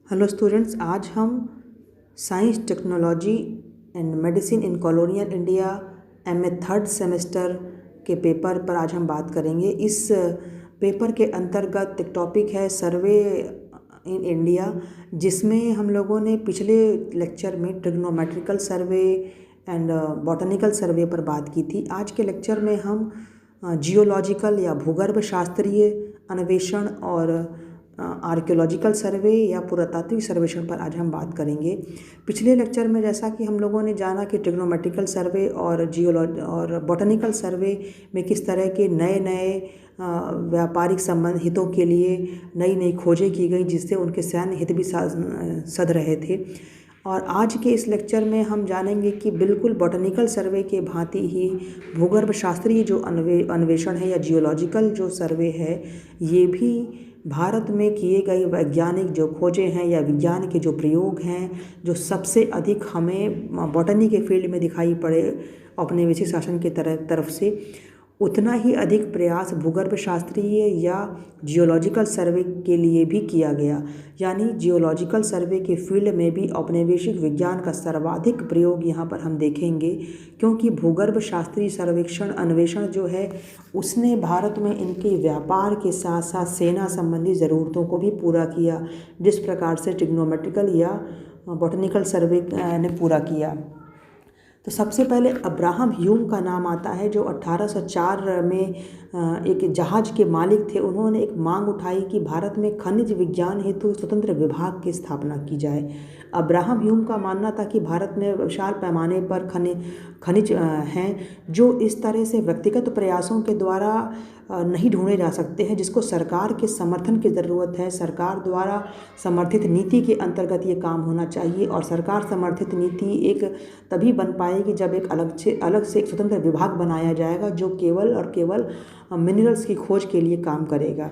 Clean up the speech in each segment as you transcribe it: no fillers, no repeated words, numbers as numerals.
Hello students, आज हम science technology and medicine in colonial India MA third semester के paper पर आज हम बात करेंगे। इस पेपर के अंतर्गत एक टॉपिक है सर्वे इन इंडिया, जिसमें हम लोगों ने पिछले लेक्चर में trigonometrical survey and botanical survey पर बात की थी। आज के लेक्चर में हम जियोलॉजिकल या भूगर्भ शास्त्रीय अन्वेषण और आर्कियोलॉजिकल सर्वे या पुरातात्विक सर्वेक्षण पर आज हम बात करेंगे। पिछले लेक्चर में जैसा कि हम लोगों ने जाना कि ट्रिग्नोमेट्रिकल सर्वे और और बॉटनिकल सर्वे में किस तरह के नए नए व्यापारिक संबंध हितों के लिए नई नई खोजें की गई, जिससे उनके सैन्य हित भी सध रहे थे। और आज के इस लेक्चर में हम जानेंगे कि बिल्कुल बॉटनिकल सर्वे के भांति ही भूगर्भ शास्त्रीय जो अन्वेषण है या जियोलॉजिकल जो सर्वे है, ये भी भारत में किए गए वैज्ञानिक जो खोजें हैं या विज्ञान के जो प्रयोग हैं, जो सबसे अधिक हमें बॉटनी के फील्ड में दिखाई पड़े औपनिवेशिक शासन के तरफ से, उतना ही अधिक प्रयास भूगर्भ शास्त्रीय या जियोलॉजिकल सर्वे के लिए भी किया गया। यानी जियोलॉजिकल सर्वे के फील्ड में भी औपनिवेशिक विज्ञान का सर्वाधिक प्रयोग यहाँ पर हम देखेंगे, क्योंकि भूगर्भ शास्त्रीय सर्वेक्षण अन्वेषण जो है उसने भारत में इनके व्यापार के साथ साथ सेना संबंधी ज़रूरतों को भी पूरा किया, जिस प्रकार से ट्रिग्नोमेट्रिकल या बॉटनिकल सर्वे ने पूरा किया। तो सबसे पहले अब्राहम ह्यूम का नाम आता है, जो 1804 में एक जहाज़ के मालिक थे। उन्होंने एक मांग उठाई कि भारत में खनिज विज्ञान हेतु स्वतंत्र विभाग की स्थापना की जाए। अब्राहम ह्यूम का मानना था कि भारत में विशाल पैमाने पर खनिज हैं, जो इस तरह से व्यक्तिगत प्रयासों के द्वारा नहीं ढूंढे जा सकते हैं, जिसको सरकार के समर्थन की ज़रूरत है। सरकार द्वारा समर्थित नीति के अंतर्गत ये काम होना चाहिए, और सरकार समर्थित नीति एक तभी बन पाएगी जब एक अलग से एक स्वतंत्र विभाग बनाया जाएगा, जो केवल और केवल मिनरल्स की खोज के लिए काम करेगा।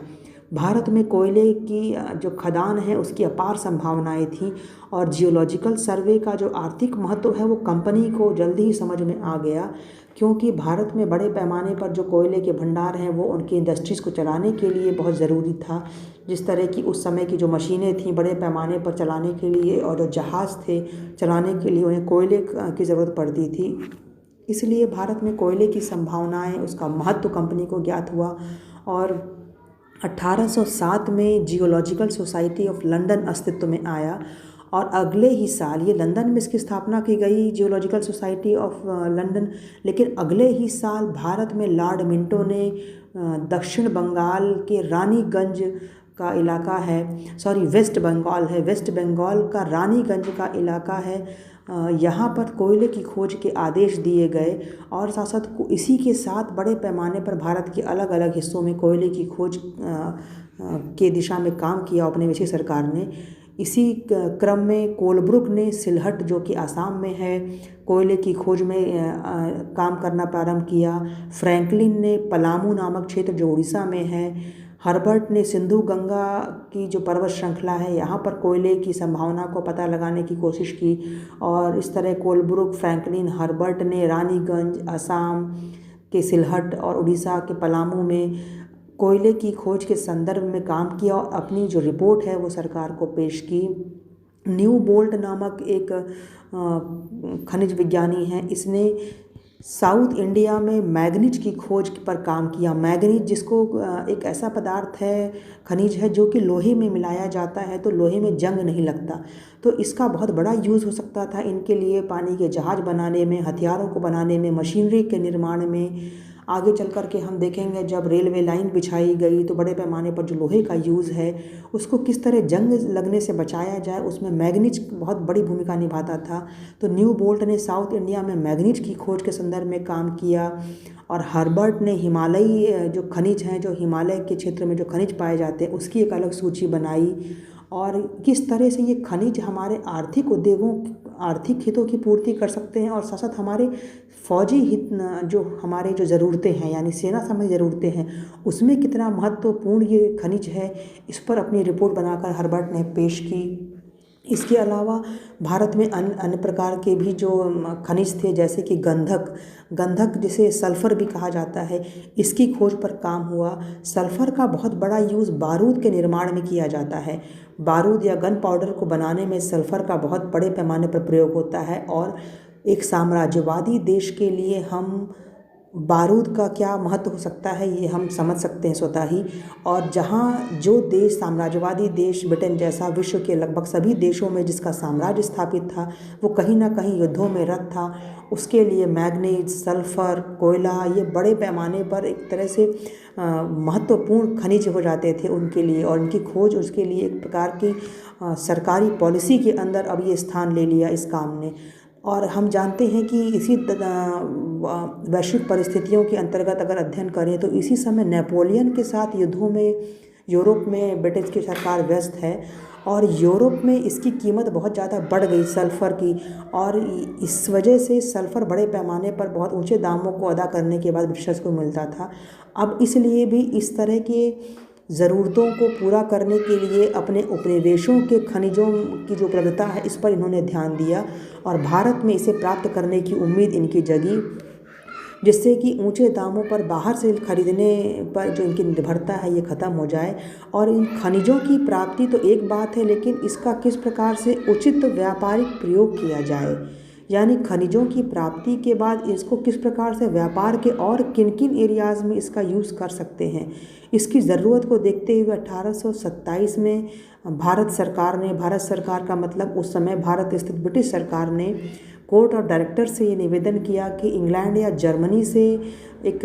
भारत में कोयले की जो खदान है उसकी अपार संभावनाएं थीं, और जियोलॉजिकल सर्वे का जो आर्थिक महत्व है वो कंपनी को जल्दी ही समझ में आ गया, क्योंकि भारत में बड़े पैमाने पर जो कोयले के भंडार हैं वो उनकी इंडस्ट्रीज़ को चलाने के लिए बहुत ज़रूरी था। जिस तरह की उस समय की जो मशीनें थीं बड़े पैमाने पर चलाने के लिए, और जो जहाज़ थे चलाने के लिए, उन्हें कोयले की ज़रूरत पड़ती थी। इसलिए भारत में कोयले की संभावनाएं, उसका महत्व कंपनी को ज्ञात हुआ, और 1807 में जियोलॉजिकल सोसाइटी ऑफ लंदन अस्तित्व में आया, और अगले ही साल ये लंदन में इसकी स्थापना की गई, जियोलॉजिकल सोसाइटी ऑफ लंदन। लेकिन अगले ही साल भारत में लॉर्ड मिंटो ने दक्षिण बंगाल के रानीगंज का इलाका है, वेस्ट बंगाल का रानीगंज का इलाका है, यहाँ पर कोयले की खोज के आदेश दिए गए, और साथ साथ इसी के साथ बड़े पैमाने पर भारत के अलग अलग हिस्सों में कोयले की खोज के दिशा में काम किया औपनिवेशिक सरकार ने। इसी क्रम में कोलब्रुक ने सिलहट, जो कि आसाम में है, कोयले की खोज में काम करना प्रारंभ किया। फ्रैंकलिन ने पलामू नामक क्षेत्र, जो उड़ीसा में है, हर्बर्ट ने सिंधु गंगा की जो पर्वत श्रृंखला है यहाँ पर कोयले की संभावना को पता लगाने की कोशिश की, और इस तरह कोलब्रुक, फ्रैंकलिन, हर्बर्ट ने रानीगंज, असम के सिलहट और उड़ीसा के पलामू में कोयले की खोज के संदर्भ में काम किया, और अपनी जो रिपोर्ट है वो सरकार को पेश की। न्यू बोल्ट नामक एक खनिज विज्ञानी हैं, इसने साउथ इंडिया में मैग्नीज की खोज पर काम किया। मैग्नीज, जिसको एक ऐसा पदार्थ है, खनिज है, जो कि लोहे में मिलाया जाता है तो लोहे में जंग नहीं लगता, तो इसका बहुत बड़ा यूज़ हो सकता था इनके लिए, पानी के जहाज़ बनाने में, हथियारों को बनाने में, मशीनरी के निर्माण में। आगे चल कर के हम देखेंगे जब रेलवे लाइन बिछाई गई तो बड़े पैमाने पर जो लोहे का यूज़ है उसको किस तरह जंग लगने से बचाया जाए, उसमें मैग्नीज बहुत बड़ी भूमिका निभाता था। तो न्यू बोल्ट ने साउथ इंडिया में मैग्नीज की खोज के संदर्भ में काम किया, और हर्बर्ट ने हिमालयी जो खनिज हैं, जो हिमालय के क्षेत्र में जो खनिज पाए जाते हैं, उसकी एक अलग सूची बनाई, और किस तरह से ये खनिज हमारे आर्थिक हितों की पूर्ति कर सकते हैं, और साथ साथ हमारे फौजी हित, जो हमारे जो ज़रूरतें हैं यानी सेना संबंधी ज़रूरतें हैं, उसमें कितना महत्वपूर्ण ये खनिज है, इस पर अपनी रिपोर्ट बनाकर हर्बर्ट ने पेश की। इसके अलावा भारत में अन्य अन्य प्रकार के भी जो खनिज थे, जैसे कि गंधक गंधक जिसे सल्फ़र भी कहा जाता है, इसकी खोज पर काम हुआ। सल्फ़र का बहुत बड़ा यूज़ बारूद के निर्माण में किया जाता है। बारूद या गन पाउडर को बनाने में सल्फ़र का बहुत बड़े पैमाने पर प्रयोग होता है। और एक साम्राज्यवादी देश के लिए हम बारूद का क्या महत्व हो सकता है ये हम समझ सकते हैं स्वतः ही। और जहाँ जो देश साम्राज्यवादी देश, ब्रिटेन जैसा विश्व के लगभग सभी देशों में जिसका साम्राज्य स्थापित था, वो कहीं ना कहीं युद्धों में रत था। उसके लिए मैग्नीज, सल्फ़र, कोयला ये बड़े पैमाने पर एक तरह से महत्वपूर्ण खनिज हो जाते थे उनके लिए। और उनकी खोज उसके लिए एक प्रकार की सरकारी पॉलिसी के अंदर अब ये स्थान ले लिया इस काम ने। और हम जानते हैं कि इसी वैश्विक परिस्थितियों के अंतर्गत अगर अध्ययन करें तो इसी समय नेपोलियन के साथ युद्धों में यूरोप में ब्रिटिश की सरकार व्यस्त है। और यूरोप में इसकी कीमत बहुत ज़्यादा बढ़ गई सल्फ़र की। और इस वजह से सल्फ़र बड़े पैमाने पर बहुत ऊंचे दामों को अदा करने के बाद ब्रिटिशर्स को मिलता था। अब इसलिए भी इस तरह के ज़रूरतों को पूरा करने के लिए अपने उपनिवेशों के खनिजों की जो उपलब्धता है इस पर इन्होंने ध्यान दिया और भारत में इसे प्राप्त करने की उम्मीद इनकी जगी, जिससे कि ऊंचे दामों पर बाहर से खरीदने पर जो इनकी निर्भरता है ये ख़त्म हो जाए। और इन खनिजों की प्राप्ति तो एक बात है, लेकिन इसका किस प्रकार से उचित व्यापारिक प्रयोग किया जाए, यानी खनिजों की प्राप्ति के बाद इसको किस प्रकार से व्यापार के और किन किन एरियाज़ में इसका यूज़ कर सकते हैं, इसकी ज़रूरत को देखते हुए 1827 में भारत सरकार का मतलब उस समय भारत स्थित ब्रिटिश सरकार ने कोर्ट ऑफ डायरेक्टर से ये निवेदन किया कि इंग्लैंड या जर्मनी से एक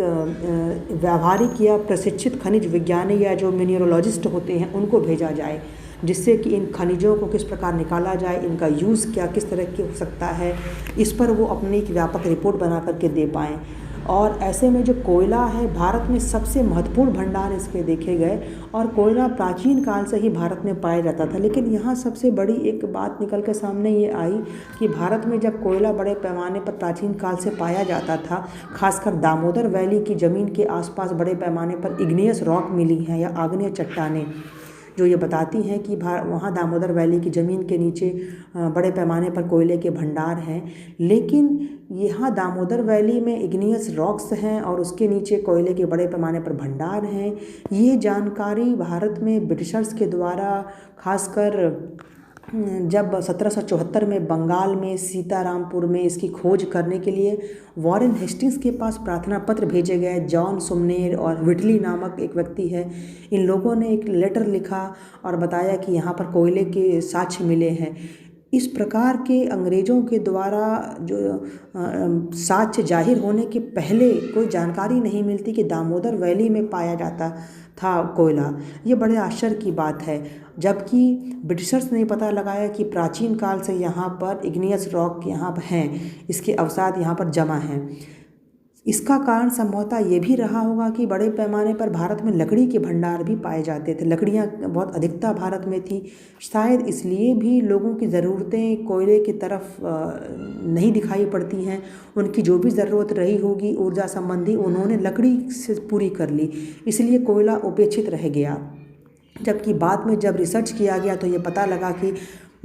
व्यावहारिक या प्रशिक्षित खनिज विज्ञानी या जो मिनरलोजिस्ट होते हैं उनको भेजा जाए, जिससे कि इन खनिजों को किस प्रकार निकाला जाए, इनका यूज़ क्या किस तरह की हो सकता है, इस पर वो अपनी एक व्यापक रिपोर्ट बना करके दे पाएँ। और ऐसे में जो कोयला है भारत में सबसे महत्वपूर्ण भंडार इसके देखे गए। और कोयला प्राचीन काल से ही भारत में पाया जाता था। लेकिन यहाँ सबसे बड़ी एक बात निकल के सामने ये आई कि भारत में जब कोयला बड़े पैमाने पर प्राचीन काल से पाया जाता था, खासकर दामोदर वैली की ज़मीन के आसपास बड़े पैमाने पर इग्नियस रॉक मिली हैं या आग्नेय चट्टानें, जो ये बताती हैं कि वहाँ दामोदर वैली की ज़मीन के नीचे बड़े पैमाने पर कोयले के भंडार हैं। लेकिन यहाँ दामोदर वैली में इग्नियस रॉक्स हैं और उसके नीचे कोयले के बड़े पैमाने पर भंडार हैं, ये जानकारी भारत में ब्रिटिशर्स के द्वारा खासकर जब 1774 में बंगाल में सीतारामपुर में इसकी खोज करने के लिए वॉरेन हेस्टिंग्स के पास प्रार्थना पत्र भेजे गए। जॉन सुमनेर और विटली नामक एक व्यक्ति है, इन लोगों ने एक लेटर लिखा और बताया कि यहाँ पर कोयले के साक्ष्य मिले हैं। इस प्रकार के अंग्रेज़ों के द्वारा जो साक्ष्य जाहिर होने के पहले कोई जानकारी नहीं मिलती कि दामोदर वैली में पाया जाता था कोयला, ये बड़े आश्चर्य की बात है। जबकि ब्रिटिशर्स ने पता लगाया कि प्राचीन काल से यहाँ पर इग्नियस रॉक यहाँ पर हैं, इसके अवसाद यहाँ पर जमा हैं। इसका कारण संभवतः ये भी रहा होगा कि बड़े पैमाने पर भारत में लकड़ी के भंडार भी पाए जाते थे, लकड़ियाँ बहुत अधिकता भारत में थी। शायद इसलिए भी लोगों की ज़रूरतें कोयले की तरफ नहीं दिखाई पड़ती हैं। उनकी जो भी ज़रूरत रही होगी ऊर्जा संबंधी, उन्होंने लकड़ी से पूरी कर ली, इसलिए कोयला उपेक्षित रह गया। जबकि बाद में जब रिसर्च किया गया तो ये पता लगा कि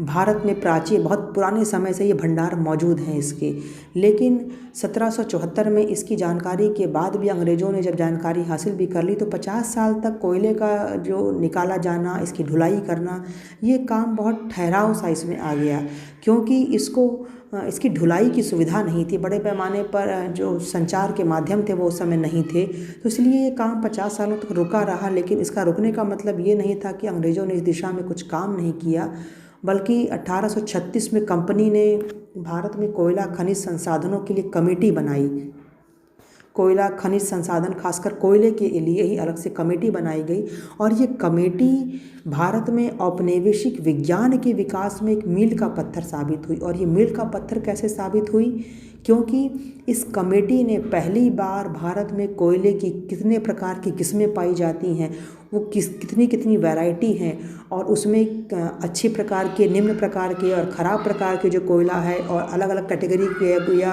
भारत में प्राचीन बहुत पुराने समय से ये भंडार मौजूद हैं इसके। लेकिन 1774 में इसकी जानकारी के बाद भी अंग्रेज़ों ने जब जानकारी हासिल भी कर ली तो 50 साल तक कोयले का जो निकाला जाना, इसकी ढुलाई करना, ये काम बहुत ठहराव सा इसमें आ गया, क्योंकि इसकी ढुलाई की सुविधा नहीं थी। बड़े पैमाने पर जो संचार के माध्यम थे वो उस समय नहीं थे, तो इसलिए ये काम 50 सालों तक रुका रहा। लेकिन इसका रुकने का मतलब ये नहीं था कि अंग्रेज़ों ने इस दिशा में कुछ काम नहीं किया, बल्कि 1836 में कंपनी ने भारत में कोयला खनिज संसाधनों के लिए कमेटी बनाई। कोयला खनिज संसाधन खासकर कोयले के लिए ही अलग से कमेटी बनाई गई और ये कमेटी भारत में औपनिवेशिक विज्ञान के विकास में एक मील का पत्थर साबित हुई। और ये मील का पत्थर कैसे साबित हुई? क्योंकि इस कमेटी ने पहली बार भारत में कोयले की कितने प्रकार की किस्में पाई जाती हैं, वो कितनी वैरायटी हैं, और उसमें अच्छे प्रकार के, निम्न प्रकार के और ख़राब प्रकार के जो कोयला है और अलग अलग कैटेगरी के या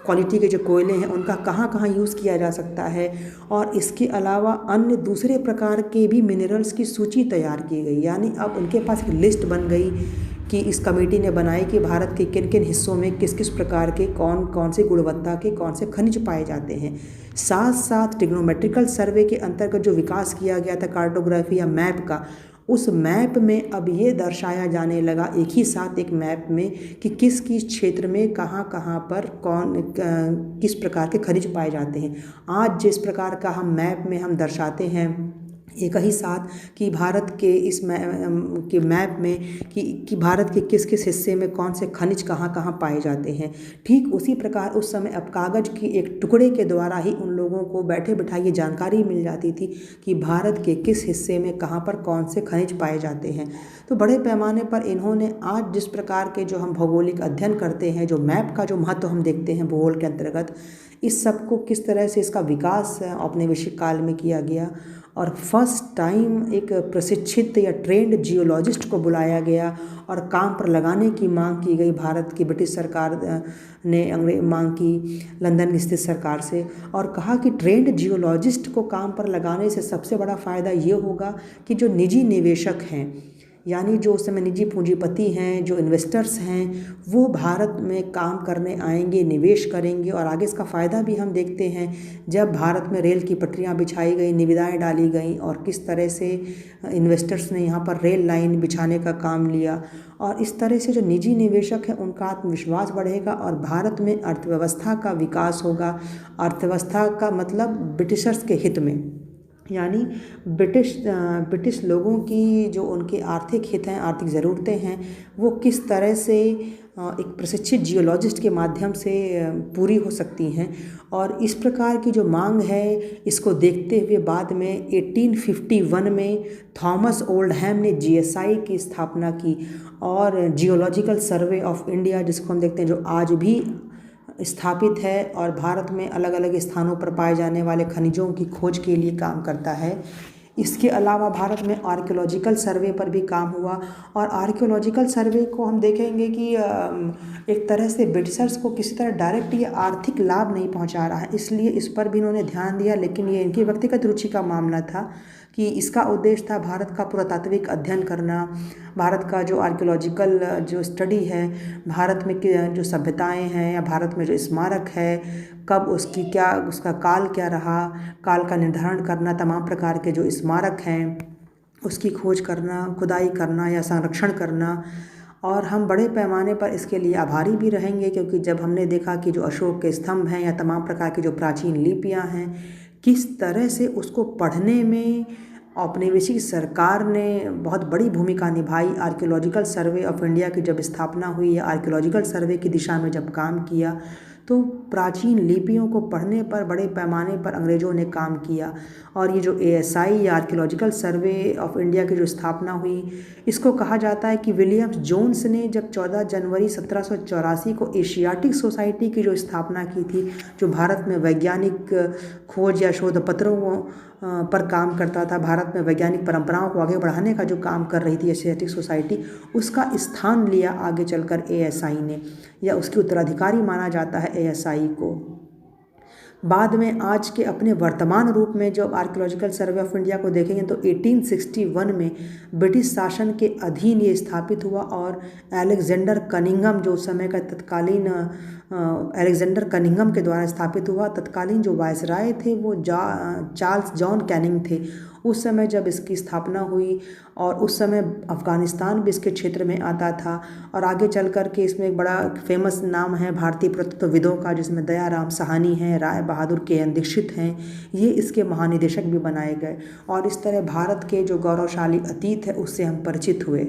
क्वालिटी के जो कोयले हैं उनका कहाँ कहाँ यूज़ किया जा सकता है। और इसके अलावा अन्य दूसरे प्रकार के भी मिनरल्स की सूची तैयार की गई, यानी अब उनके पास एक लिस्ट बन गई कि इस कमेटी ने बनाई कि भारत के किन किन हिस्सों में किस किस प्रकार के कौन कौन से गुणवत्ता के कौन से खनिज पाए जाते हैं। साथ साथ ट्रिग्नोमेट्रिकल सर्वे के अंतर्गत जो विकास किया गया था कार्टोग्राफी या मैप का, उस मैप में अब ये दर्शाया जाने लगा एक ही साथ एक मैप में कि किस किस क्षेत्र में कहाँ कहाँ पर किस प्रकार के खनिज पाए जाते हैं। आज जिस प्रकार का हम मैप में हम दर्शाते हैं एक ही साथ कि भारत के इस मैप में कि भारत के किस किस हिस्से में कौन से खनिज कहाँ कहाँ पाए जाते हैं, ठीक उसी प्रकार उस समय अब कागज़ की एक टुकड़े के द्वारा ही उन लोगों को बैठे बिठाए ये जानकारी मिल जाती थी कि भारत के किस हिस्से में कहाँ पर कौन से खनिज पाए जाते हैं। तो बड़े पैमाने पर इन्होंने आज जिस प्रकार के जो हम भौगोलिक अध्ययन करते हैं, जो मैप का जो महत्व हम देखते हैं भूगोल के अंतर्गत, इस सब को किस तरह से इसका विकास औपनिवेशिक काल में किया गया और फर्स्ट टाइम एक प्रशिक्षित या ट्रेंड जियोलॉजिस्ट को बुलाया गया और काम पर लगाने की मांग की गई। भारत की ब्रिटिश सरकार ने मांग की लंदन स्थित सरकार से और कहा कि ट्रेंड जियोलॉजिस्ट को काम पर लगाने से सबसे बड़ा फ़ायदा ये होगा कि जो निजी निवेशक हैं, यानी जो उस समय निजी पूंजीपति हैं, जो इन्वेस्टर्स हैं, वो भारत में काम करने आएंगे, निवेश करेंगे। और आगे इसका फ़ायदा भी हम देखते हैं जब भारत में रेल की पटरियां बिछाई गई, निविदाएं डाली गई और किस तरह से इन्वेस्टर्स ने यहाँ पर रेल लाइन बिछाने का काम लिया। और इस तरह से जो निजी निवेशक हैं उनका आत्मविश्वास बढ़ेगा और भारत में अर्थव्यवस्था का विकास होगा। अर्थव्यवस्था का मतलब ब्रिटिशर्स के हित में, यानी ब्रिटिश लोगों की जो उनके आर्थिक हित हैं, आर्थिक ज़रूरतें हैं, वो किस तरह से एक प्रशिक्षित जियोलॉजिस्ट के माध्यम से पूरी हो सकती हैं। और इस प्रकार की जो मांग है, इसको देखते हुए बाद में 1851 में थॉमस ओल्डहैम ने जीएसआई की स्थापना की और जियोलॉजिकल सर्वे ऑफ इंडिया, जिसको हम देखते हैं जो आज भी स्थापित है और भारत में अलग अलग स्थानों पर पाए जाने वाले खनिजों की खोज के लिए काम करता है। इसके अलावा भारत में आर्कियोलॉजिकल सर्वे पर भी काम हुआ और आर्कियोलॉजिकल सर्वे को हम देखेंगे कि एक तरह से ब्रिटिशर्स को किसी तरह डायरेक्ट ये आर्थिक लाभ नहीं पहुंचा रहा है, इसलिए इस पर भी इन्होंने ध्यान दिया। लेकिन ये इनकी व्यक्तिगत रुचि का मामला था कि इसका उद्देश्य था भारत का पुरातात्विक अध्ययन करना, भारत का जो आर्कियोलॉजिकल जो स्टडी है, भारत में जो सभ्यताएं हैं या भारत में जो स्मारक है, कब उसकी क्या उसका काल क्या रहा, काल का निर्धारण करना, तमाम प्रकार के जो स्मारक हैं उसकी खोज करना, खुदाई करना या संरक्षण करना। और हम बड़े पैमाने पर इसके लिए आभारी भी रहेंगे क्योंकि जब हमने देखा कि जो अशोक के स्तंभ हैं या तमाम प्रकार की जो प्राचीन लिपियां हैं, किस तरह से उसको पढ़ने में औपनिवेशिक सरकार ने बहुत बड़ी भूमिका निभाई। आर्कियोलॉजिकल सर्वे ऑफ इंडिया की जब स्थापना हुई या आर्कियोलॉजिकल सर्वे की दिशा में जब काम किया तो प्राचीन लिपियों को पढ़ने पर बड़े पैमाने पर अंग्रेज़ों ने काम किया। और ये जो एएसआई या आर्कियोलॉजिकल सर्वे ऑफ इंडिया की जो स्थापना हुई, इसको कहा जाता है कि विलियम्स जोन्स ने जब 14 जनवरी 1784 को एशियाटिक सोसाइटी की जो स्थापना की थी, जो भारत में वैज्ञानिक खोज या शोध पत्रों पर काम करता था, भारत में वैज्ञानिक परंपराओं को आगे बढ़ाने का जो काम कर रही थी एशियाटिक सोसाइटी, उसका स्थान लिया आगे चलकर एएसआई ने, या उसके उत्तराधिकारी माना जाता है एएसआई को। बाद में आज के अपने वर्तमान रूप में जब आर्कियोलॉजिकल सर्वे ऑफ इंडिया को देखेंगे तो 1861 में ब्रिटिश शासन के अधीन ये स्थापित हुआ और अलेक्जेंडर कनिंघम जो उस समय का तत्कालीन अलेक्जेंडर कनिंघम के द्वारा स्थापित हुआ। तत्कालीन जो वायसराय थे वो चार्ल्स जॉन कैनिंग थे उस समय जब इसकी स्थापना हुई। और उस समय अफ़गानिस्तान भी इसके क्षेत्र में आता था। और आगे चल कर के इसमें एक बड़ा फेमस नाम है भारतीय पुरातत्वविदों का, जिसमें दयाराम साहनी हैं, राय बहादुर के दीक्षित हैं, ये इसके महानिदेशक भी बनाए गए। और इस तरह भारत के जो गौरवशाली अतीत है उससे हम परिचित हुए।